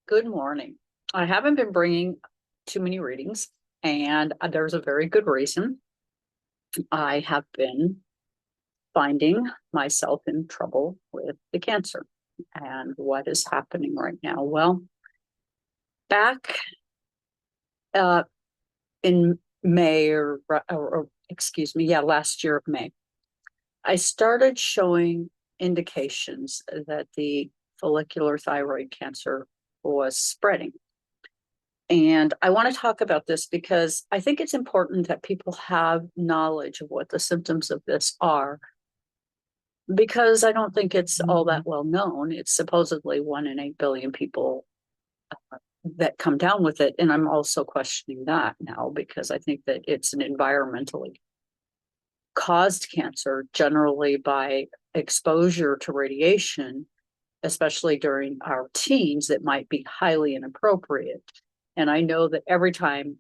Good morning. I haven't been bringing too many readings, and there's a very good reason. I have been finding myself in trouble with the cancer. And what is happening right now? Well, back uh, in May, or excuse me, last year of May, I started showing indications that the follicular thyroid cancer was spreading. And I want to talk about this because I think it's important that people have knowledge of what the symptoms of this are, because I don't think it's all that well known. It's supposedly 1 in 8 billion people that come down with it. And I'm also questioning that now because I think that it's an environmentally caused cancer, generally by exposure to radiation, especially during our teens, that might be highly inappropriate. And I know that every time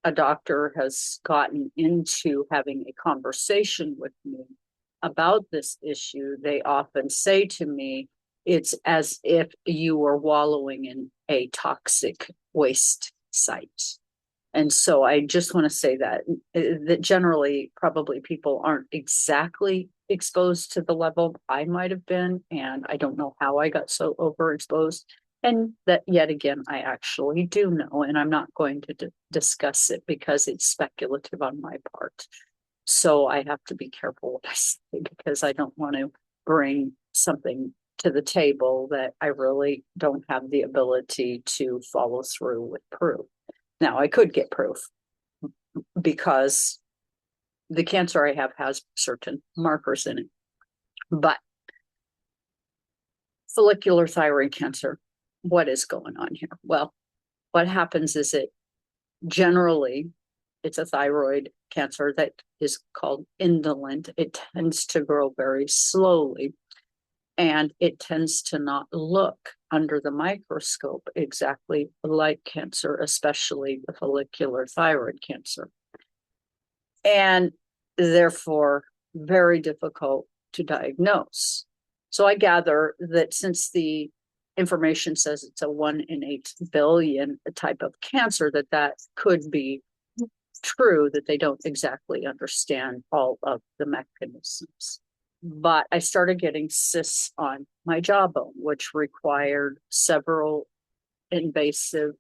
a doctor has gotten into having a conversation with me about this issue, they often say to me, it's as if you were wallowing in a toxic waste site. And so I just want to say that generally probably people aren't exactly exposed to the level I might have been, and I don't know how I got so overexposed. And that yet again, I actually do know, and I'm not going to discuss it because it's speculative on my part. So I have to be careful what I say because I don't want to bring something to the table that I really don't have the ability to follow through with proof. Now, I could get proof because the cancer I have has certain markers in it. But follicular thyroid cancer, what is going on here? Well, what happens is generally, it's a thyroid cancer that is called indolent. It tends to grow very slowly, and it tends to not look under the microscope exactly like cancer, especially the follicular thyroid cancer. And therefore, very difficult to diagnose. So I gather that since the information says it's a 1 in 8 billion type of cancer, that could be true, that they don't exactly understand all of the mechanisms. But I started getting cysts on my jawbone, which required several invasive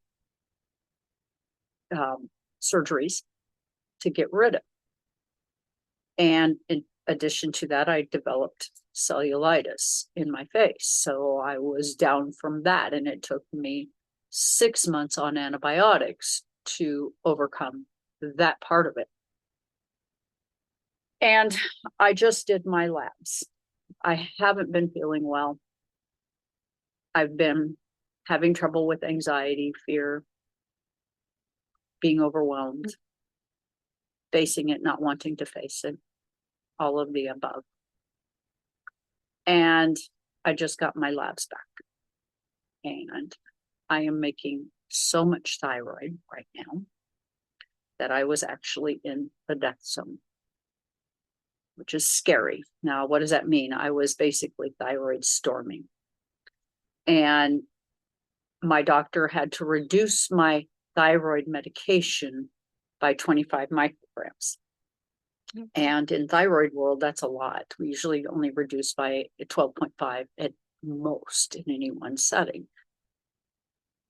surgeries to get rid of. And in addition to that, I developed cellulitis in my face. So I was down from that, and it took me 6 months on antibiotics to overcome that part of it. And I just did my labs. I haven't been feeling well. I've been having trouble with anxiety, fear, being overwhelmed, facing it, not wanting to face it, all of the above. And I just got my labs back. And I am making so much thyroid right now that I was actually in the death zone, which is scary. Now, what does that mean? I was basically thyroid storming. And my doctor had to reduce my thyroid medication by 25 micrograms. And in thyroid world, that's a lot. We usually only reduce by 12.5 at most in any one setting.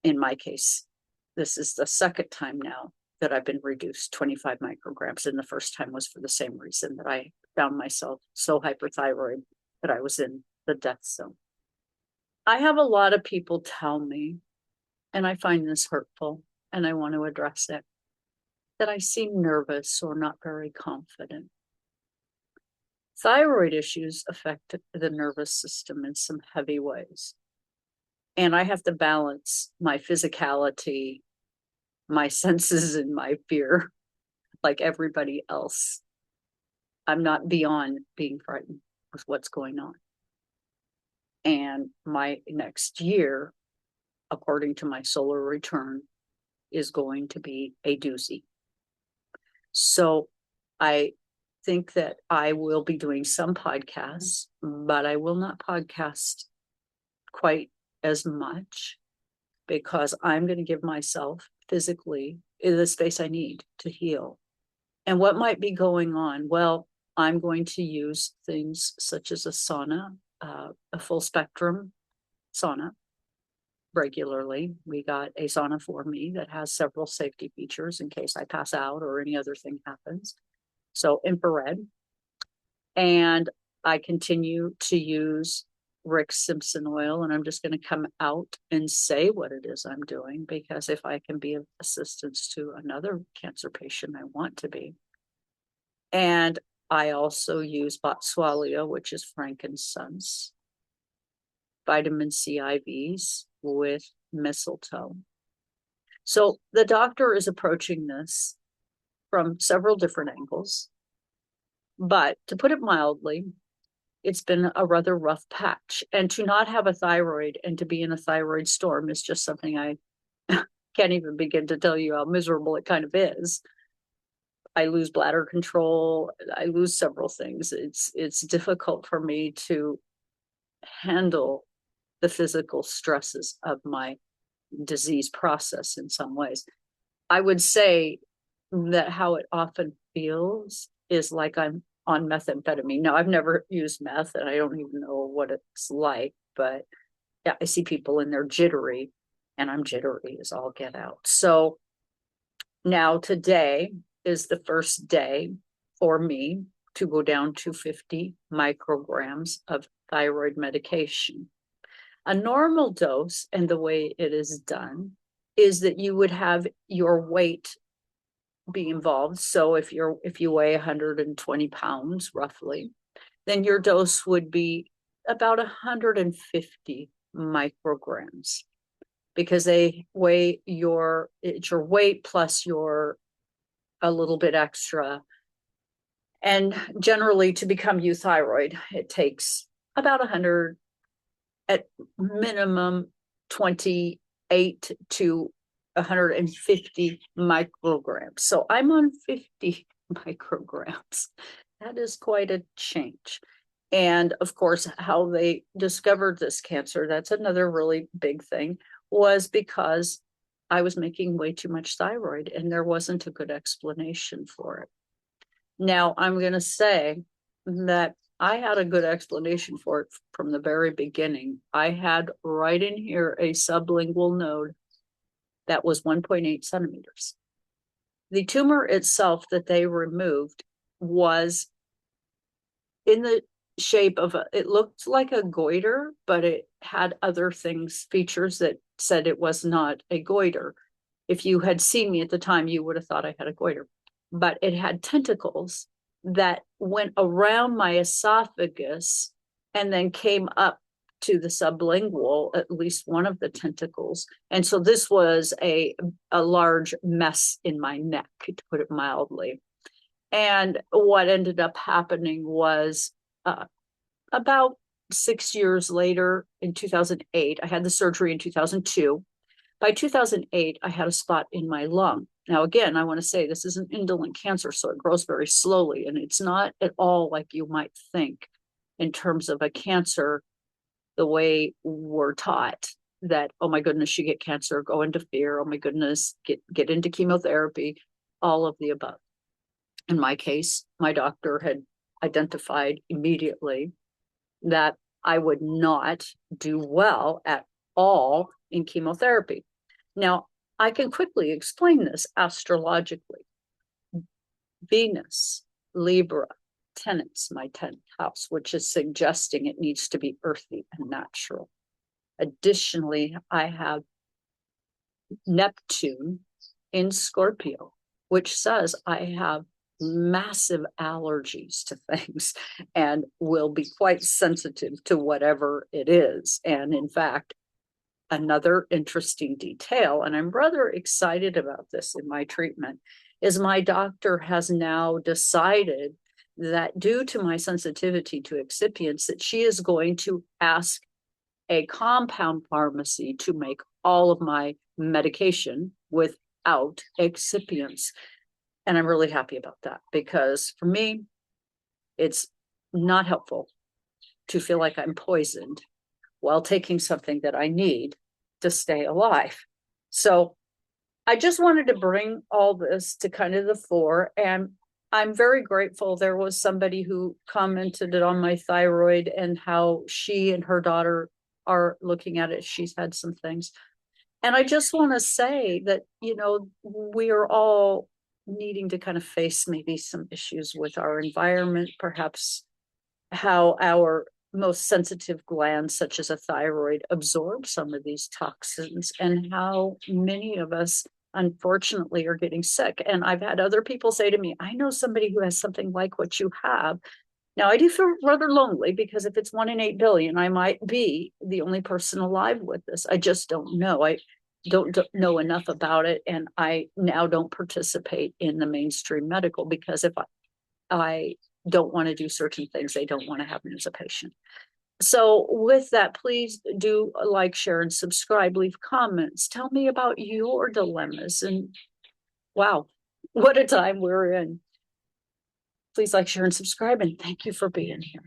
In my case, this is the second time now that I've been reduced 25 micrograms. And the first time was for the same reason, that I found myself so hyperthyroid that I was in the death zone. I have a lot of people tell me, and I find this hurtful, and I want to address it, that I seem nervous or not very confident. Thyroid issues affect the nervous system in some heavy ways. And I have to balance my physicality, my senses, and my fear like everybody else. I'm not beyond being frightened with what's going on. And my next year, according to my solar return, is going to be a doozy. So I think that I will be doing some podcasts, but I will not podcast quite as much because I'm going to give myself physically the space I need to heal. And what might be going on? Well, I'm going to use things such as a sauna, a full spectrum sauna regularly. We got a sauna for me that has several safety features in case I pass out or any other thing happens. So infrared. And I continue to use Rick Simpson oil, and I'm just going to come out and say what it is I'm doing, because if I can be of assistance to another cancer patient, I want to be. And I also use Boswellia, which is frankincense, vitamin C IVs with mistletoe. So the doctor is approaching this from several different angles. But to put it mildly, it's been a rather rough patch. And to not have a thyroid and to be in a thyroid storm is just something I can't even begin to tell you how miserable it kind of is. I lose bladder control. I lose several things. It's difficult for me to handle the physical stresses of my disease process in some ways. I would say that how it often feels is like I'm on methamphetamine. Now, I've never used meth and I don't even know what it's like, but yeah, I see people and they're jittery, and I'm jittery as all get out. So now today is the first day for me to go down to 50 micrograms of thyroid medication. A normal dose, and the way it is done, is that you would have your weight be involved. So if you weigh 120 pounds roughly, then your dose would be about 150 micrograms, because they weigh it's your weight plus a little bit extra. And generally, to become euthyroid, it takes about 100, at minimum 28 to 150 micrograms. So I'm on 50 micrograms. That is quite a change. And of course, how they discovered this cancer, that's another really big thing, was because I was making way too much thyroid and there wasn't a good explanation for it. Now, I'm going to say that I had a good explanation for it from the very beginning. I had right in here a sublingual node that was 1.8 centimeters. The tumor itself that they removed was in the shape of it looked like a goiter, but it had other features that said it was not a goiter. If you had seen me at the time, you would have thought I had a goiter. But it had tentacles that went around my esophagus and then came up to the sublingual, at least one of the tentacles. And so this was a large mess in my neck, to put it mildly. And what ended up happening was about 6 years later, in 2008, I had the surgery in 2002. By 2008, I had a spot in my lung. Now, again, I want to say this is an indolent cancer, so it grows very slowly, and it's not at all like you might think in terms of a cancer, the way we're taught that, oh my goodness, you get cancer, go into fear, oh my goodness, get into chemotherapy, all of the above. In my case, my doctor had identified immediately that I would not do well at all in chemotherapy. Now, I can quickly explain this astrologically. Venus, Libra, tenants my 10th house, which is suggesting it needs to be earthy and natural. Additionally, I have Neptune in Scorpio, which says I have massive allergies to things and will be quite sensitive to whatever it is. And in fact, another interesting detail, and I'm rather excited about this in my treatment, is my doctor has now decided that due to my sensitivity to excipients, that she is going to ask a compound pharmacy to make all of my medication without excipients. And I'm really happy about that, because for me, it's not helpful to feel like I'm poisoned while taking something that I need to stay alive. So I just wanted to bring all this to kind of the fore, and I'm very grateful. There was somebody who commented it on my thyroid and how she and her daughter are looking at it. She's had some things. And I just want to say that, we are all needing to kind of face maybe some issues with our environment, perhaps how our most sensitive glands, such as a thyroid, absorb some of these toxins, and how many of us, unfortunately, are getting sick. And I've had other people say to me, I know somebody who has something like what you have. Now, I do feel rather lonely, because if it's 1 in 8 billion, I might be the only person alive with this. I just don't know. I don't know enough about it. And I now don't participate in the mainstream medical, because if I don't want to do certain things, they don't want to have me as a patient. So with that, please do like, share, and subscribe. Leave comments. Tell me about your dilemmas. And wow, what a time we're in. Please like, share, and subscribe. And thank you for being here.